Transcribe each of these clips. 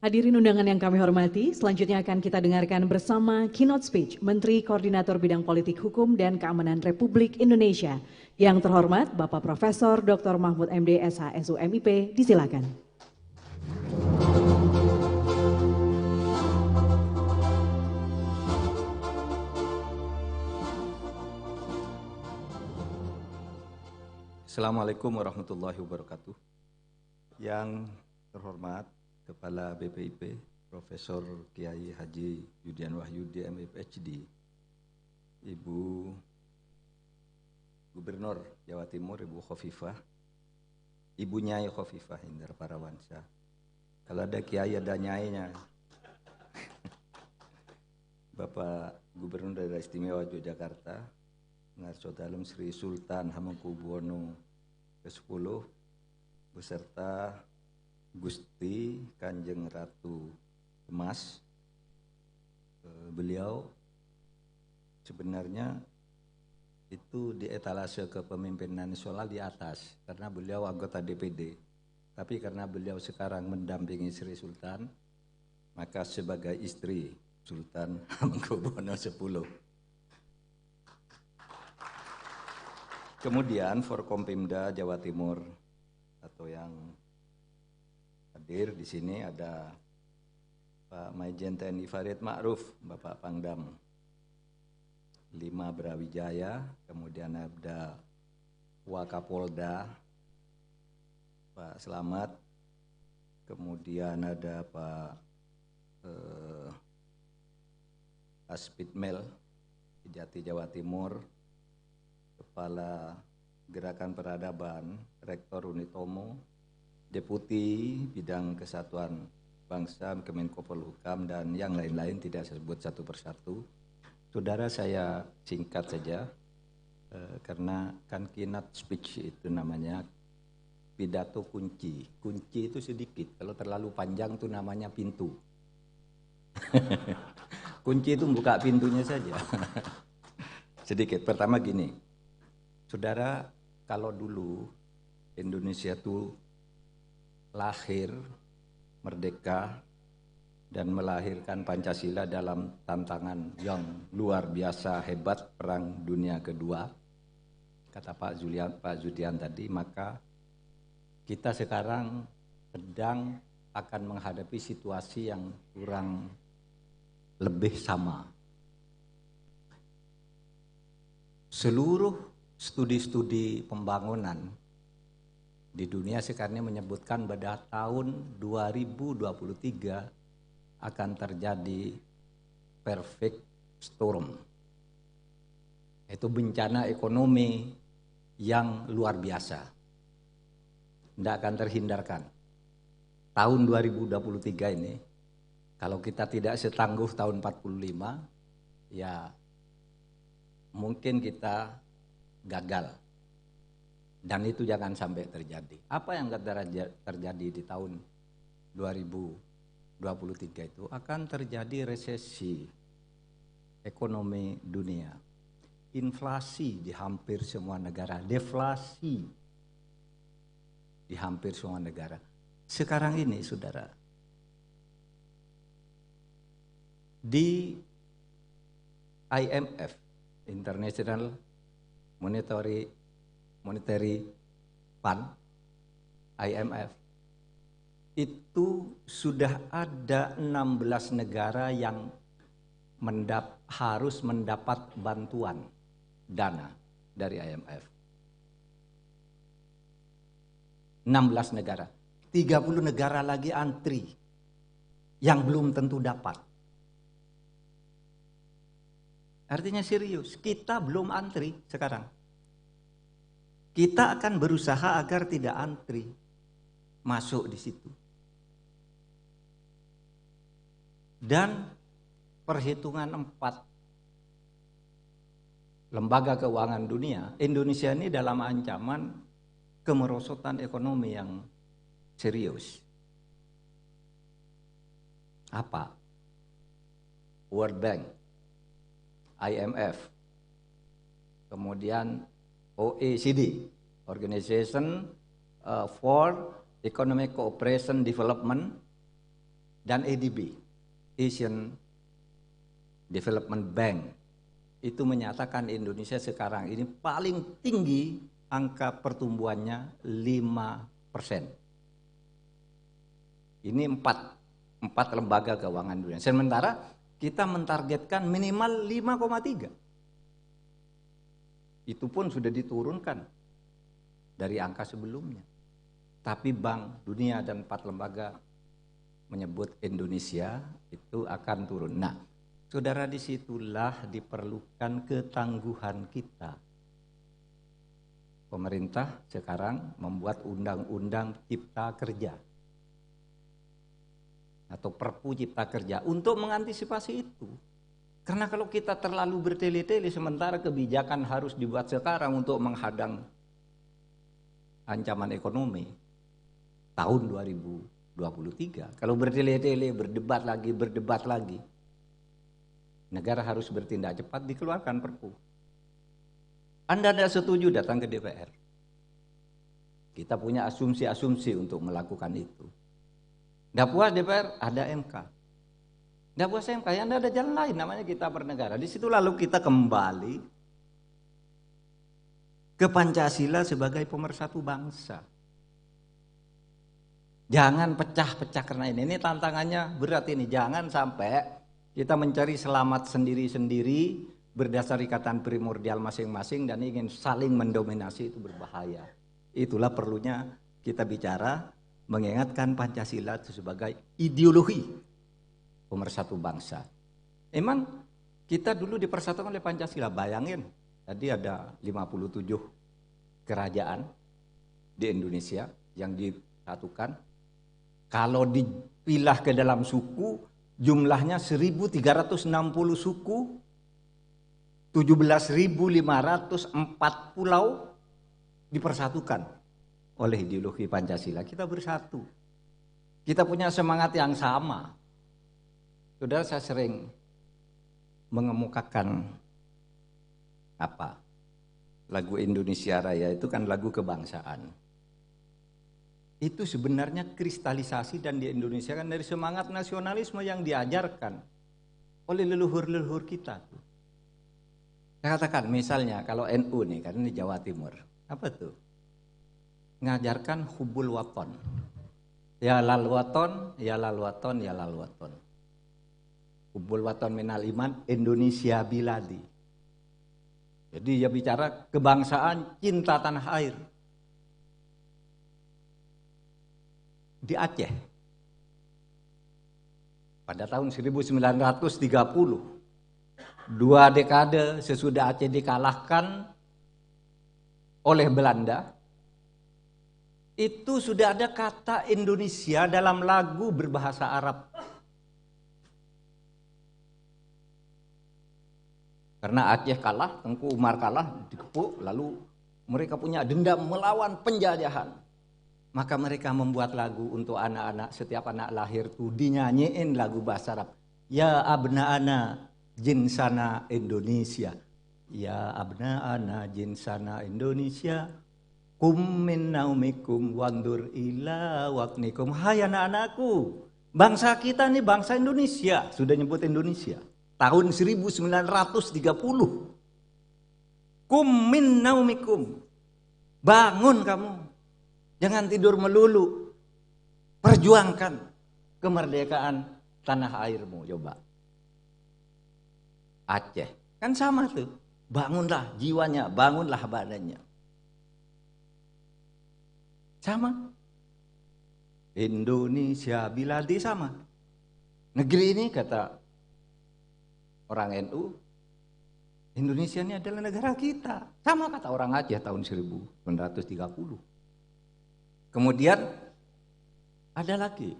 Hadirin undangan yang kami hormati, selanjutnya akan kita dengarkan bersama keynote speech Menteri Koordinator Bidang Politik Hukum dan Keamanan Republik Indonesia. Yang terhormat Bapak Profesor Dr. Mahfud MD SH SUMIP, disilakan. Assalamualaikum warahmatullahi wabarakatuh. Yang terhormat Kepala BPIP Profesor Kiai Haji Yudian Wahyudi MPhD, Ibu Gubernur Jawa Timur Ibu Khofifah, Ibu Nyai Khofifah Indar Parawansa. Kalau ada kiai ada nyainya. Bapak Gubernur Daerah Istimewa Yogyakarta, Ngarso Dalem Sri Sultan Hamengkubuwono ke-10 beserta Gusti Kanjeng Ratu Emas. Beliau sebenarnya itu di etalase kepemimpinan nasional di atas karena beliau anggota DPD. Tapi karena beliau sekarang mendampingi Sri Sultan, maka sebagai istri Sultan Hamengkubuwono X. Kemudian Forkompimda Jawa Timur atau yang hadir di sini ada Pak Maijen TNI Farid Ma'ruf, Bapak Pangdam 5 Brawijaya, kemudian ada Wakapolda Pak Slamet, kemudian ada Pak Aspidmel Kejati Jawa Timur, Kepala Gerakan Peradaban Rektor Unitomo, Deputi Bidang Kesatuan Bangsa Kemenko Polhukam, dan yang lain-lain tidak saya sebut satu persatu. Saudara, saya singkat saja karena kan keynote speech itu namanya pidato kunci. Kunci itu sedikit, kalau terlalu panjang itu namanya pintu. Kunci itu buka pintunya saja. Sedikit. Pertama gini, saudara, kalau dulu Indonesia itu lahir, merdeka, dan melahirkan Pancasila dalam tantangan yang luar biasa hebat Perang Dunia Kedua, kata Pak Zudian tadi, maka kita sekarang sedang akan menghadapi situasi yang kurang lebih sama. Seluruh studi-studi pembangunan di dunia sekarang menyebutkan pada tahun 2023 akan terjadi perfect storm. Itu bencana ekonomi yang luar biasa. Tidak akan terhindarkan. Tahun 2023 ini, kalau kita tidak setangguh tahun 45, ya mungkin kita gagal. Dan itu jangan sampai terjadi. Apa yang terjadi di tahun 2023 itu akan terjadi resesi ekonomi dunia, inflasi di hampir semua negara, deflasi di hampir semua negara. Sekarang ini, saudara, di IMF, International Monetary Fund, IMF, itu sudah ada 16 negara yang harus mendapat bantuan dana dari IMF. 16 negara. 30 negara lagi antri yang belum tentu dapat. Artinya serius, kita belum antri sekarang. Kita akan berusaha agar tidak antri masuk di situ. Dan perhitungan 4 lembaga keuangan dunia, Indonesia ini dalam ancaman kemerosotan ekonomi yang serius. Apa? World Bank, IMF, kemudian OECD, Organization for Economic Cooperation Development, dan ADB, Asian Development Bank, itu menyatakan Indonesia sekarang ini paling tinggi angka pertumbuhannya 5%. Ini empat lembaga keuangan dunia. Sementara kita mentargetkan minimal 5,3. Itu pun sudah diturunkan dari angka sebelumnya. Tapi Bank Dunia dan 4 lembaga menyebut Indonesia itu akan turun. Nah, saudara, disitulah diperlukan ketangguhan kita. Pemerintah sekarang membuat undang-undang cipta kerja atau Perpu Cipta Kerja untuk mengantisipasi itu. Karena kalau kita terlalu bertele-tele sementara kebijakan harus dibuat sekarang untuk menghadang ancaman ekonomi tahun 2023. Kalau bertele-tele, berdebat lagi, negara harus bertindak cepat, dikeluarkan Perpu. Anda tidak setuju, datang ke DPR. Kita punya asumsi-asumsi untuk melakukan itu. Tidak puas DPR, ada MK. Tidak puas MK, ya tidak ada jalan lain, namanya kita bernegara. Di situ lalu kita kembali ke Pancasila sebagai pemersatu bangsa. Jangan pecah-pecah karena ini tantangannya berat ini. Jangan sampai kita mencari selamat sendiri-sendiri berdasar ikatan primordial masing-masing dan ingin saling mendominasi, itu berbahaya. Itulah perlunya kita bicara mengingatkan Pancasila itu sebagai ideologi pemersatu bangsa. Emang kita dulu dipersatukan oleh Pancasila, bayangin tadi ada 57 kerajaan di Indonesia yang disatukan. Kalau dipilah ke dalam suku, jumlahnya 1.360 suku, 17.504 pulau dipersatukan oleh ideologi Pancasila. Kita bersatu. Kita punya semangat yang sama. Saudara, saya sering mengemukakan lagu Indonesia Raya itu kan lagu kebangsaan. Itu sebenarnya kristalisasi dan di Indonesia kan dari semangat nasionalisme yang diajarkan oleh leluhur-leluhur kita. Saya katakan misalnya kalau NU nih, karena di Jawa Timur, apa tuh? Ngajarkan hubul waton. Ya lal waton, ya lal waton, ya lal waton. Hubul waton minal iman, Indonesia biladi. Jadi ya bicara kebangsaan, cinta tanah air. Di Aceh, pada tahun 1930, 2 dekade sesudah Aceh dikalahkan oleh Belanda, itu sudah ada kata Indonesia dalam lagu berbahasa Arab. Karena Aceh kalah, Tengku Umar kalah, dikepuk, lalu mereka punya dendam melawan penjajahan. Maka mereka membuat lagu untuk anak-anak, setiap anak lahir tuh dinyanyiin lagu bahasa Arab. Ya abna'ana jinsana Indonesia. Ya abna'ana jinsana Indonesia. Kum min naumikum wandur ila waknikum. Hai anak-anakku, bangsa kita nih bangsa Indonesia. Sudah nyebut Indonesia. Tahun 1940. Kum min naumikum. Bangun kamu. Jangan tidur melulu. Perjuangkan kemerdekaan tanah airmu. Coba. Aceh. Kan sama tuh. Bangunlah jiwanya, bangunlah badannya. Sama. Indonesia biladi sama. Negeri ini kata orang NU, Indonesia ini adalah negara kita. Sama kata orang Aceh tahun 1930. Kemudian ada lagi.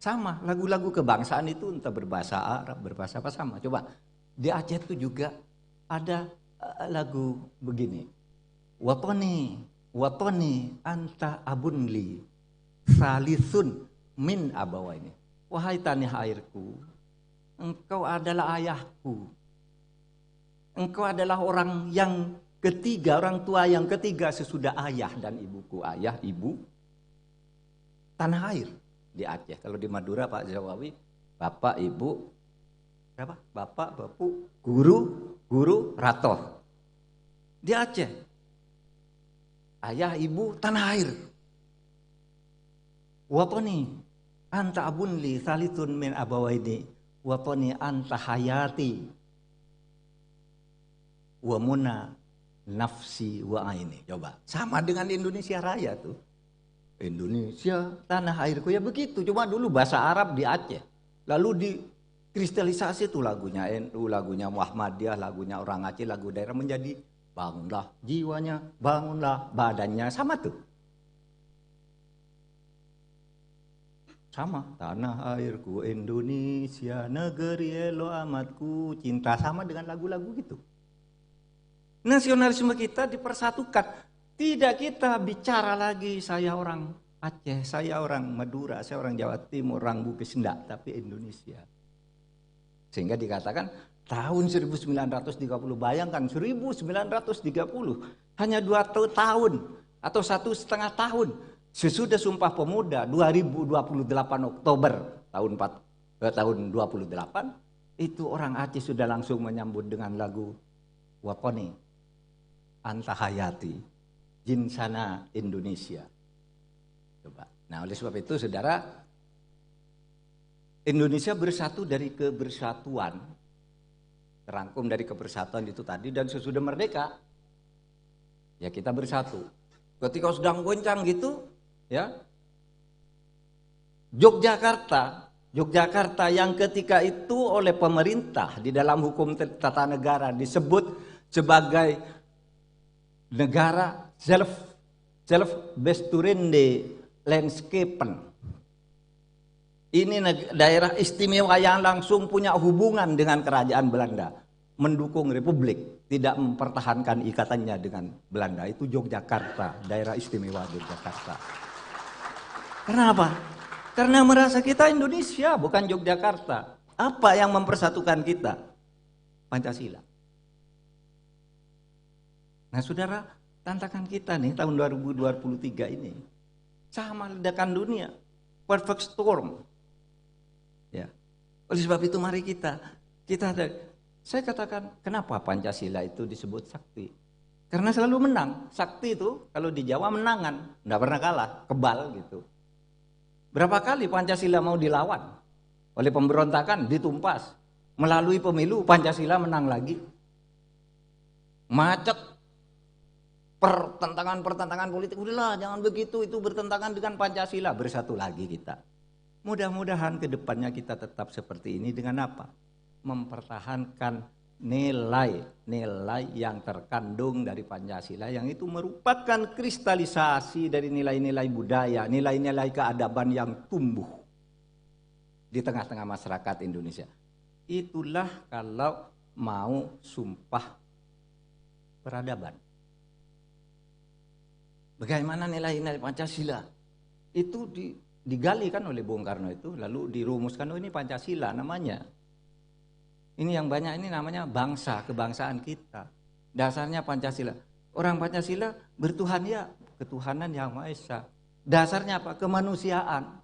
Sama, lagu-lagu kebangsaan itu entah berbahasa Arab, berbahasa apa sama. Coba, di Aceh itu juga ada lagu begini. Watoni anta abunli salisun min abawa ini. Wahai tanah airku, engkau adalah ayahku. Engkau adalah orang yang ketiga, orang tua yang ketiga sesudah ayah dan ibuku. Ayah, ibu, tanah air. di Aceh. Kalau di Madura Pak Jawawi, bapak, ibu, berapa? Bapak, bapu, guru, ratoh. Di Aceh, ayah, ibu, tanah air. Waponi anta abunli salitun min abawaini, waponi anta hayati, wa muna nafsi wa aini. Coba, sama dengan Indonesia Raya tuh. Indonesia, tanah airku, ya begitu. Cuma dulu bahasa Arab di Aceh. Lalu dikristalisasi tuh lagunya NU, lagunya Muhammadiyah, lagunya orang Aceh, lagu daerah menjadi bangunlah jiwanya, bangunlah badannya, sama tuh. Sama, tanah airku Indonesia, negeri elo amatku, cinta, sama dengan lagu-lagu gitu. Nasionalisme kita dipersatukan. Tidak kita bicara lagi saya orang Aceh, saya orang Madura, saya orang Jawa Timur, orang Bugis, enggak, tapi Indonesia. Sehingga dikatakan tahun 1930, bayangkan 1930, hanya 2 tahun atau 1,5 tahun sesudah Sumpah Pemuda 2028 Oktober tahun 28, itu orang Aceh sudah langsung menyambut dengan lagu Waponi Anta Hayati, Jinsana Indonesia. Coba. Nah, oleh sebab itu saudara, Indonesia bersatu dari kebersatuan, terangkum dari kebersatuan itu tadi, dan sesudah merdeka ya kita bersatu. Ketika sedang goncang gitu ya, Yogyakarta yang ketika itu oleh pemerintah di dalam hukum tata negara disebut sebagai negara self-besturende landscapen. Ini daerah istimewa yang langsung punya hubungan dengan kerajaan Belanda, mendukung Republik, tidak mempertahankan ikatannya dengan Belanda. Itu Yogyakarta, daerah istimewa Yogyakarta. Kenapa? Karena merasa kita Indonesia, bukan Yogyakarta. Apa yang mempersatukan kita? Pancasila. Nah saudara, tantangan kita nih tahun 2023 ini sama ledakan dunia, perfect storm. Ya. Oleh sebab itu mari kita saya katakan kenapa Pancasila itu disebut sakti? Karena selalu menang. Sakti itu kalau di Jawa menangan, enggak pernah kalah, kebal gitu. Berapa kali Pancasila mau dilawan oleh pemberontakan, ditumpas. Melalui pemilu Pancasila menang lagi. Macet, pertentangan politik, udahlah jangan begitu, itu bertentangan dengan Pancasila, bersatu lagi kita. Mudah-mudahan ke depannya kita tetap seperti ini dengan apa? Mempertahankan nilai-nilai yang terkandung dari Pancasila, yang itu merupakan kristalisasi dari nilai-nilai budaya, nilai-nilai keadaban yang tumbuh di tengah-tengah masyarakat Indonesia. Itulah kalau mau sumpah peradaban. Bagaimana nilai-nilai Pancasila? Itu digali kan oleh Bung Karno itu, lalu dirumuskan, oh ini Pancasila namanya. Ini yang banyak ini namanya bangsa, kebangsaan kita. Dasarnya Pancasila. Orang Pancasila bertuhan ya, ketuhanan yang Maha Esa. Dasarnya apa? Kemanusiaan.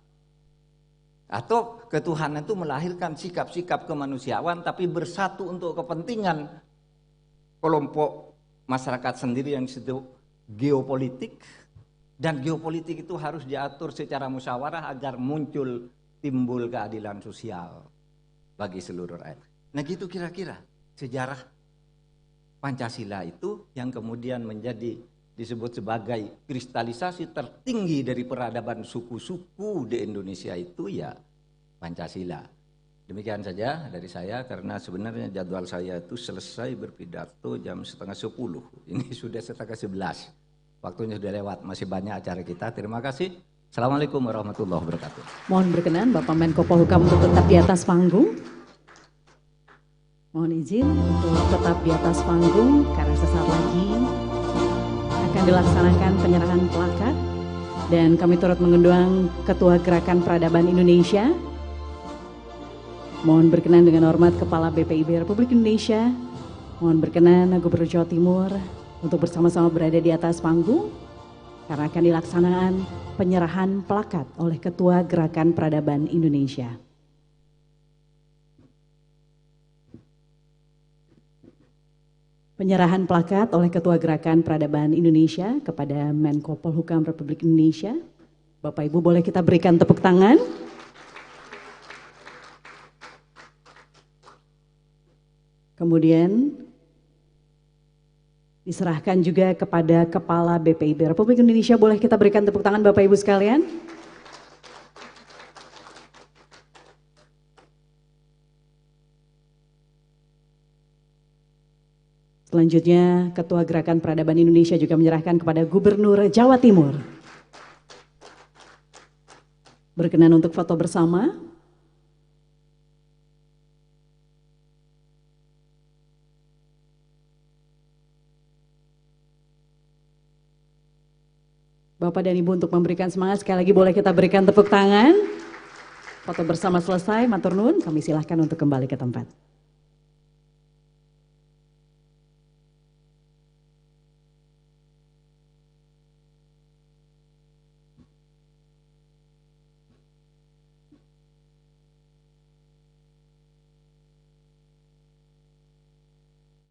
Atau ketuhanan itu melahirkan sikap-sikap kemanusiaan tapi bersatu untuk kepentingan kelompok masyarakat sendiri yang disebut geopolitik. Dan geopolitik itu harus diatur secara musyawarah agar timbul keadilan sosial bagi seluruh rakyat. Nah gitu kira-kira sejarah Pancasila itu yang kemudian disebut sebagai kristalisasi tertinggi dari peradaban suku-suku di Indonesia itu ya Pancasila. Demikian saja dari saya, karena sebenarnya jadwal saya itu selesai berpidato jam 9:30. Ini sudah 10:30. Waktunya sudah lewat, masih banyak acara kita. Terima kasih. Assalamualaikum warahmatullahi wabarakatuh. Mohon berkenan Bapak Menko Polhukam untuk tetap di atas panggung. Mohon izin untuk tetap di atas panggung karena sesaat lagi akan dilaksanakan penyerahan plakat. Dan kami turut mengundang Ketua Gerakan Peradaban Indonesia. Mohon berkenan dengan hormat Kepala BPIB Republik Indonesia. Mohon berkenan Gubernur Jawa Timur untuk bersama-sama berada di atas panggung. karena akan dilaksanakan penyerahan plakat oleh Ketua Gerakan Peradaban Indonesia. Penyerahan plakat oleh Ketua Gerakan Peradaban Indonesia kepada Menko Polhukam Republik Indonesia. Bapak Ibu boleh kita berikan tepuk tangan. Kemudian diserahkan juga kepada Kepala BPIB Republik Indonesia. Boleh kita berikan tepuk tangan Bapak Ibu sekalian. Selanjutnya, Ketua Gerakan Peradaban Indonesia juga menyerahkan kepada Gubernur Jawa Timur. Berkenan untuk foto bersama. Bapak dan Ibu untuk memberikan semangat, sekali lagi boleh kita berikan tepuk tangan. Foto bersama selesai, matur nuwun, kami silahkan untuk kembali ke tempat.